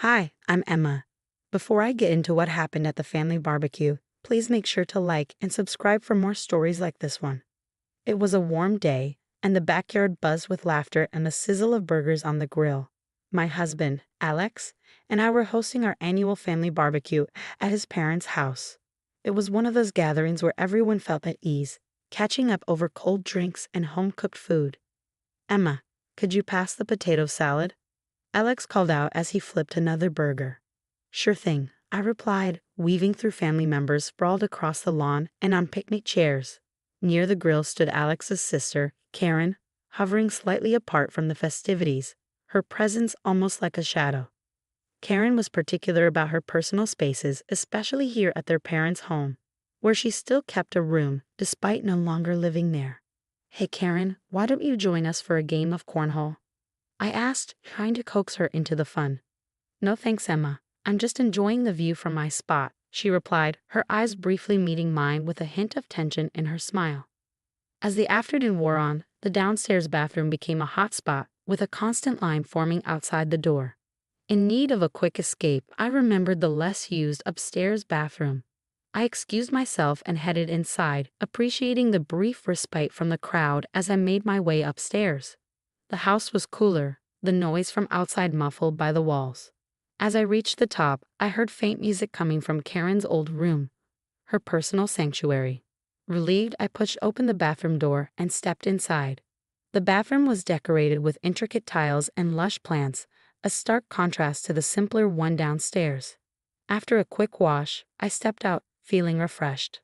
Hi, I'm Emma. Before I get into what happened at the family barbecue, please make sure to like and subscribe for more stories like this one. It was a warm day, and the backyard buzzed with laughter and the sizzle of burgers on the grill. My husband, Alex, and I were hosting our annual family barbecue at his parents' house. It was one of those gatherings where everyone felt at ease, catching up over cold drinks and home-cooked food. Emma, could you pass the potato salad? Alex called out as he flipped another burger. Sure thing, I replied, weaving through family members sprawled across the lawn and on picnic chairs. Near the grill stood Alex's sister, Karen, hovering slightly apart from the festivities, her presence almost like a shadow. Karen was particular about her personal spaces, especially here at their parents' home, where she still kept a room despite no longer living there. Hey Karen, why don't you join us for a game of cornhole? I asked, trying to coax her into the fun. No thanks, Emma. I'm just enjoying the view from my spot, she replied, her eyes briefly meeting mine with a hint of tension in her smile. As the afternoon wore on, the downstairs bathroom became a hot spot, with a constant line forming outside the door. In need of a quick escape, I remembered the less used upstairs bathroom. I excused myself and headed inside, appreciating the brief respite from the crowd as I made my way upstairs. The house was cooler, the noise from outside muffled by the walls. As I reached the top, I heard faint music coming from Karen's old room, her personal sanctuary. Relieved, I pushed open the bathroom door and stepped inside. The bathroom was decorated with intricate tiles and lush plants, a stark contrast to the simpler one downstairs. After a quick wash, I stepped out, feeling refreshed.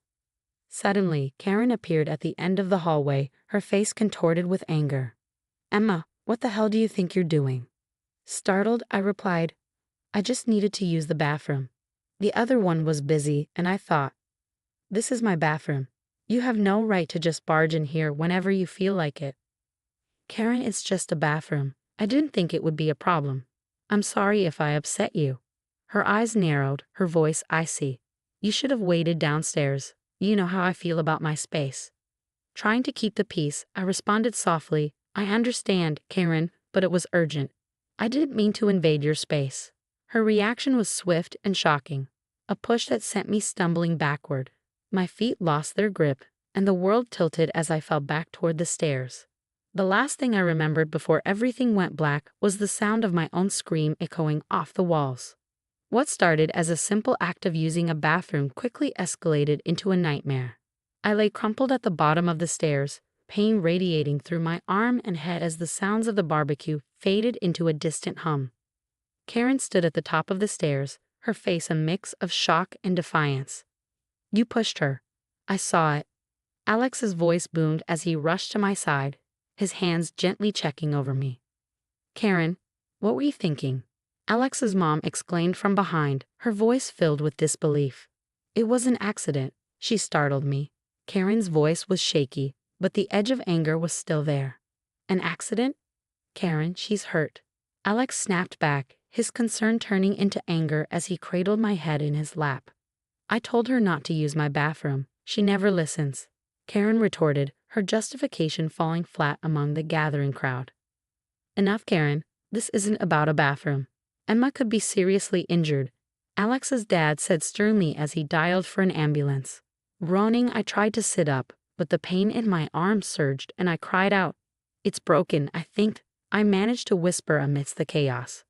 Suddenly, Karen appeared at the end of the hallway, her face contorted with anger. Emma, what the hell do you think you're doing? Startled, I replied, I just needed to use the bathroom. The other one was busy, and I thought, this is my bathroom. You have no right to just barge in here whenever you feel like it. Karen, it's just a bathroom. I didn't think it would be a problem. I'm sorry if I upset you. Her eyes narrowed, her voice icy. You should have waited downstairs. You know how I feel about my space. Trying to keep the peace, I responded softly, I understand, Karen, but it was urgent. I didn't mean to invade your space. Her reaction was swift and shocking, a push that sent me stumbling backward. My feet lost their grip, and the world tilted as I fell back toward the stairs. The last thing I remembered before everything went black was the sound of my own scream echoing off the walls. What started as a simple act of using a bathroom quickly escalated into a nightmare. I lay crumpled at the bottom of the stairs, pain radiating through my arm and head as the sounds of the barbecue faded into a distant hum. Karen stood at the top of the stairs, her face a mix of shock and defiance. You pushed her. I saw it. Alex's voice boomed as he rushed to my side, his hands gently checking over me. Karen, what were you thinking? Alex's mom exclaimed from behind, her voice filled with disbelief. It was an accident, she startled me. Karen's voice was shaky, but the edge of anger was still there. An accident? Karen, she's hurt. Alex snapped back, his concern turning into anger as he cradled my head in his lap. I told her not to use my bathroom. She never listens. Karen retorted, her justification falling flat among the gathering crowd. Enough, Karen. This isn't about a bathroom. Emma could be seriously injured, Alex's dad said sternly as he dialed for an ambulance. Groaning, I tried to sit up, but the pain in my arm surged and I cried out. It's broken, I think. I managed to whisper amidst the chaos.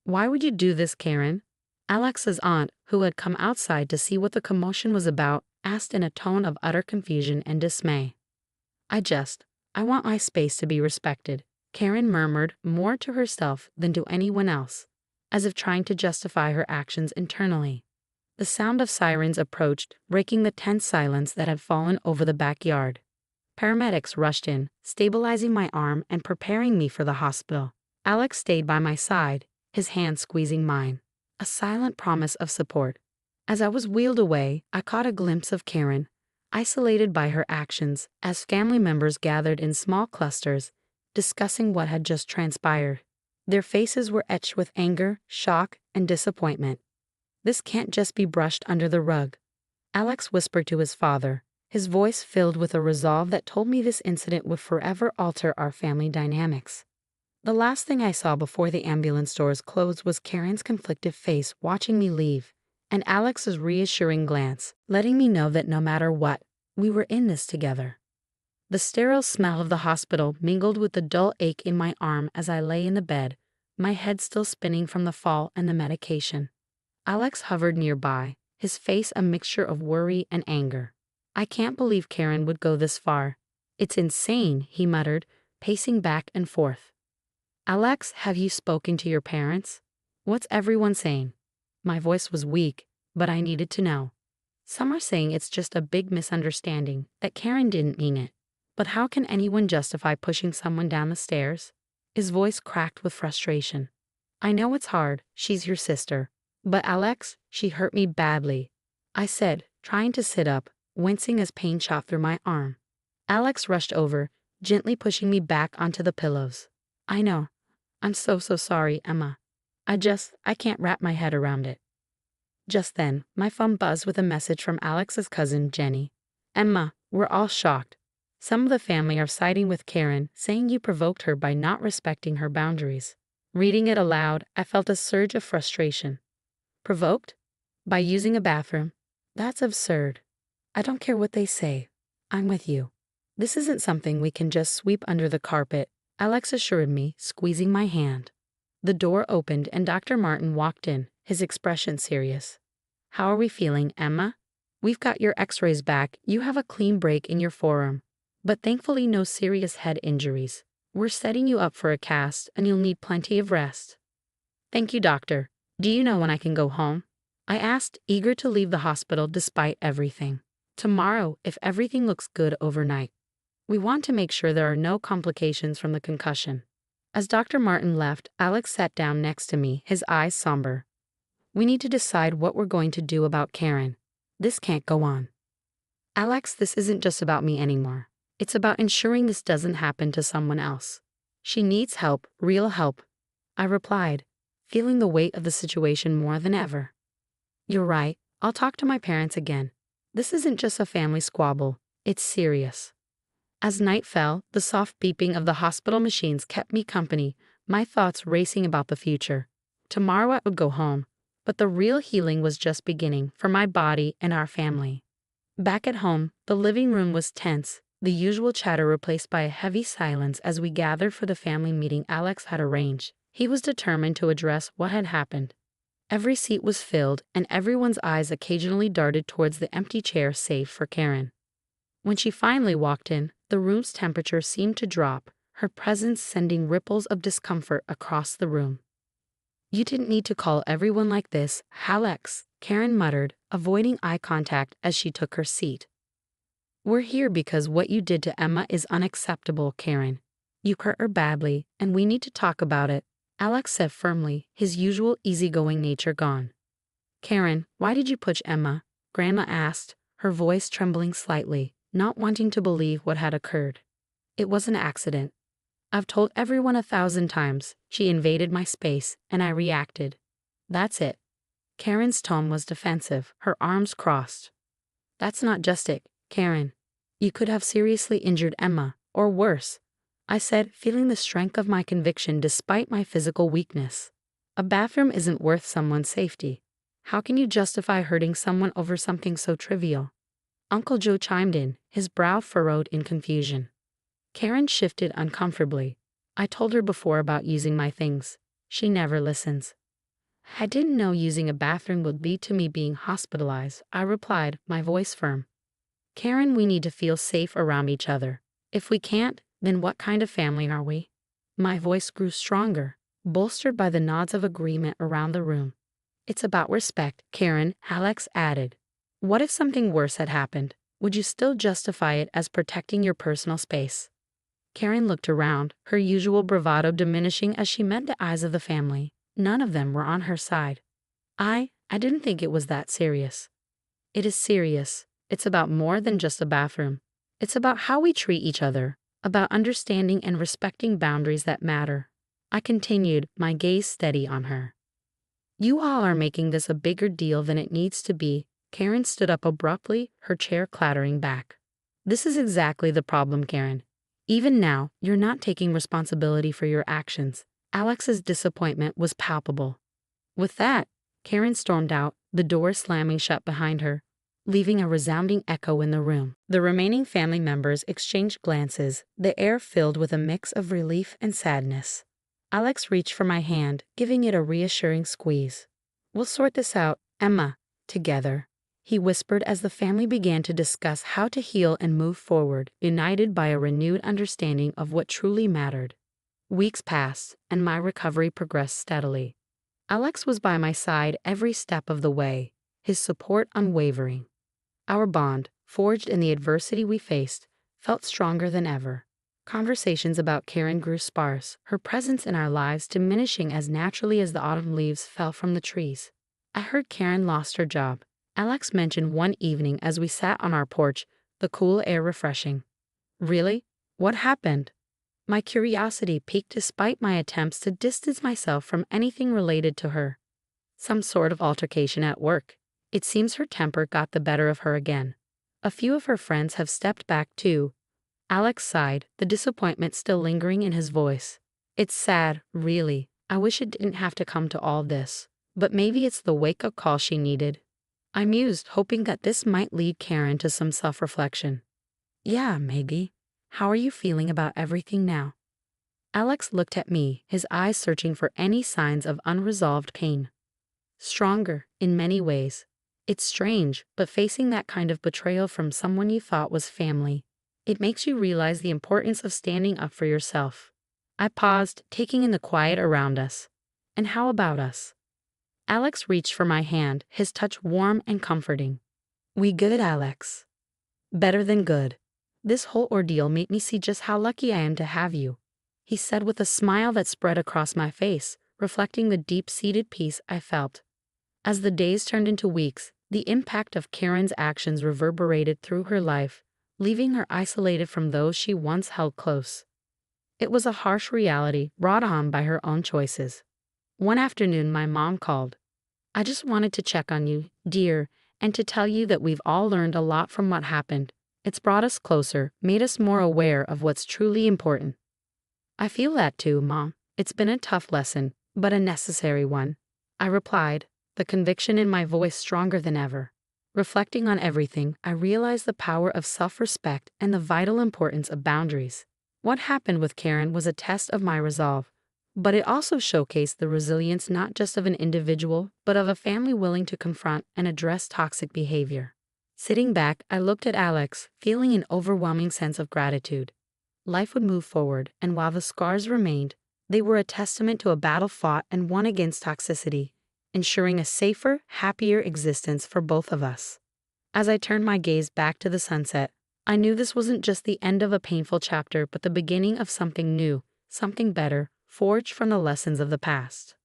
Why would you do this, Karen? Alex's aunt, who had come outside to see what the commotion was about, asked in a tone of utter confusion and dismay. I want my space to be respected, Karen murmured, more to herself than to anyone else, as if trying to justify her actions internally. The sound of sirens approached, breaking the tense silence that had fallen over the backyard. Paramedics rushed in, stabilizing my arm and preparing me for the hospital. Alex stayed by my side, his hand squeezing mine, a silent promise of support. As I was wheeled away, I caught a glimpse of Karen, isolated by her actions, as family members gathered in small clusters, discussing what had just transpired. Their faces were etched with anger, shock, and disappointment. This can't just be brushed under the rug, Alex whispered to his father, his voice filled with a resolve that told me this incident would forever alter our family dynamics. The last thing I saw before the ambulance doors closed was Karen's conflicted face watching me leave, and Alex's reassuring glance, letting me know that no matter what, we were in this together. The sterile smell of the hospital mingled with the dull ache in my arm as I lay in the bed, my head still spinning from the fall and the medication. Alex hovered nearby, his face a mixture of worry and anger. I can't believe Karen would go this far. It's insane, he muttered, pacing back and forth. Alex, have you spoken to your parents? What's everyone saying? My voice was weak, but I needed to know. Some are saying it's just a big misunderstanding, that Karen didn't mean it. But how can anyone justify pushing someone down the stairs? His voice cracked with frustration. I know it's hard, she's your sister. But Alex, she hurt me badly, I said, trying to sit up, wincing as pain shot through my arm. Alex rushed over, gently pushing me back onto the pillows. I know. I'm so sorry, Emma. I can't wrap my head around it. Just then, my phone buzzed with a message from Alex's cousin, Jenny. Emma, we're all shocked. Some of the family are siding with Karen, saying you provoked her by not respecting her boundaries. Reading it aloud, I felt a surge of frustration. Provoked? By using a bathroom? That's absurd. I don't care what they say. I'm with you. This isn't something we can just sweep under the carpet, Alex assured me, squeezing my hand. The door opened and Dr. Martin walked in, his expression serious. How are we feeling, Emma? We've got your x-rays back. You have a clean break in your forearm, but thankfully no serious head injuries. We're setting you up for a cast and you'll need plenty of rest. Thank you, doctor. Do you know when I can go home? I asked, eager to leave the hospital despite everything. Tomorrow, if everything looks good overnight. We want to make sure there are no complications from the concussion. As Dr. Martin left, Alex sat down next to me, his eyes somber. We need to decide what we're going to do about Karen. This can't go on. Alex, this isn't just about me anymore. It's about ensuring this doesn't happen to someone else. She needs help, real help, I replied, feeling the weight of the situation more than ever. You're right, I'll talk to my parents again. This isn't just a family squabble, it's serious. As night fell, the soft beeping of the hospital machines kept me company, my thoughts racing about the future. Tomorrow I would go home, but the real healing was just beginning for my body and our family. Back at home, the living room was tense, the usual chatter replaced by a heavy silence as we gathered for the family meeting Alex had arranged. He was determined to address what had happened. Every seat was filled, and everyone's eyes occasionally darted towards the empty chair saved for Karen. When she finally walked in, the room's temperature seemed to drop, her presence sending ripples of discomfort across the room. You didn't need to call everyone like this, Alex, Karen muttered, avoiding eye contact as she took her seat. We're here because what you did to Emma is unacceptable, Karen. You hurt her badly, and we need to talk about it, Alex said firmly, his usual easygoing nature gone. Karen, why did you push Emma? Grandma asked, her voice trembling slightly, not wanting to believe what had occurred. It was an accident. I've told everyone 1,000 times. She invaded my space, and I reacted. That's it. Karen's tone was defensive, her arms crossed. That's not just it, Karen. You could have seriously injured Emma, or worse, I said, feeling the strength of my conviction despite my physical weakness. A bathroom isn't worth someone's safety. How can you justify hurting someone over something so trivial? Uncle Joe chimed in, his brow furrowed in confusion. Karen shifted uncomfortably. I told her before about using my things. She never listens. I didn't know using a bathroom would lead to me being hospitalized, I replied, my voice firm. Karen, we need to feel safe around each other. If we can't, then what kind of family are we? My voice grew stronger, bolstered by the nods of agreement around the room. It's about respect, Karen, Alex added. What if something worse had happened? Would you still justify it as protecting your personal space? Karen looked around, her usual bravado diminishing as she met the eyes of the family. None of them were on her side. I didn't think it was that serious. It is serious. It's about more than just a bathroom. It's about how we treat each other, about understanding and respecting boundaries that matter. I continued, my gaze steady on her. You all are making this a bigger deal than it needs to be. Karen stood up abruptly, her chair clattering back. This is exactly the problem, Karen. Even now, you're not taking responsibility for your actions. Alex's disappointment was palpable. With that, Karen stormed out, the door slamming shut behind her, leaving a resounding echo in the room. The remaining family members exchanged glances, the air filled with a mix of relief and sadness. Alex reached for my hand, giving it a reassuring squeeze. "We'll sort this out, Emma, together," he whispered as the family began to discuss how to heal and move forward, united by a renewed understanding of what truly mattered. Weeks passed, and my recovery progressed steadily. Alex was by my side every step of the way, his support unwavering. Our bond, forged in the adversity we faced, felt stronger than ever. Conversations about Karen grew sparse, her presence in our lives diminishing as naturally as the autumn leaves fell from the trees. I heard Karen lost her job. Alex mentioned one evening as we sat on our porch, the cool air refreshing. "Really? What happened?" My curiosity piqued despite my attempts to distance myself from anything related to her. "Some sort of altercation at work. It seems her temper got the better of her again. A few of her friends have stepped back too." Alex sighed, the disappointment still lingering in his voice. "It's sad, really. I wish it didn't have to come to all this. But maybe it's the wake-up call she needed." I mused, hoping that this might lead Karen to some self-reflection. "Yeah, maybe. How are you feeling about everything now?" Alex looked at me, his eyes searching for any signs of unresolved pain. "Stronger, in many ways. It's strange, but facing that kind of betrayal from someone you thought was family, it makes you realize the importance of standing up for yourself." I paused, taking in the quiet around us. "And how about us?" Alex reached for my hand, his touch warm and comforting. "We good, Alex. Better than good. This whole ordeal made me see just how lucky I am to have you," he said with a smile that spread across my face, reflecting the deep-seated peace I felt. As the days turned into weeks, the impact of Karen's actions reverberated through her life, leaving her isolated from those she once held close. It was a harsh reality brought on by her own choices. One afternoon, my mom called. "I just wanted to check on you, dear, and to tell you that we've all learned a lot from what happened. It's brought us closer, made us more aware of what's truly important." "I feel that too, Mom. It's been a tough lesson, but a necessary one," I replied, the conviction in my voice stronger than ever. Reflecting on everything, I realized the power of self-respect and the vital importance of boundaries. What happened with Karen was a test of my resolve, but it also showcased the resilience not just of an individual, but of a family willing to confront and address toxic behavior. Sitting back, I looked at Alex, feeling an overwhelming sense of gratitude. Life would move forward, and while the scars remained, they were a testament to a battle fought and won against toxicity, ensuring a safer, happier existence for both of us. As I turned my gaze back to the sunset, I knew this wasn't just the end of a painful chapter, but the beginning of something new, something better, forged from the lessons of the past.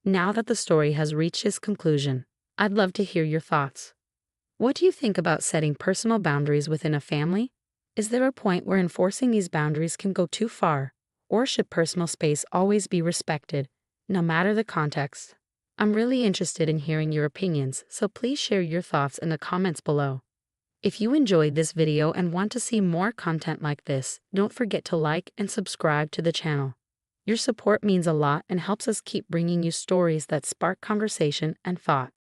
Now that the story has reached its conclusion, I'd love to hear your thoughts. What do you think about setting personal boundaries within a family? Is there a point where enforcing these boundaries can go too far, or should personal space always be respected, no matter the context? I'm really interested in hearing your opinions, so please share your thoughts in the comments below. If you enjoyed this video and want to see more content like this, don't forget to like and subscribe to the channel. Your support means a lot and helps us keep bringing you stories that spark conversation and thought.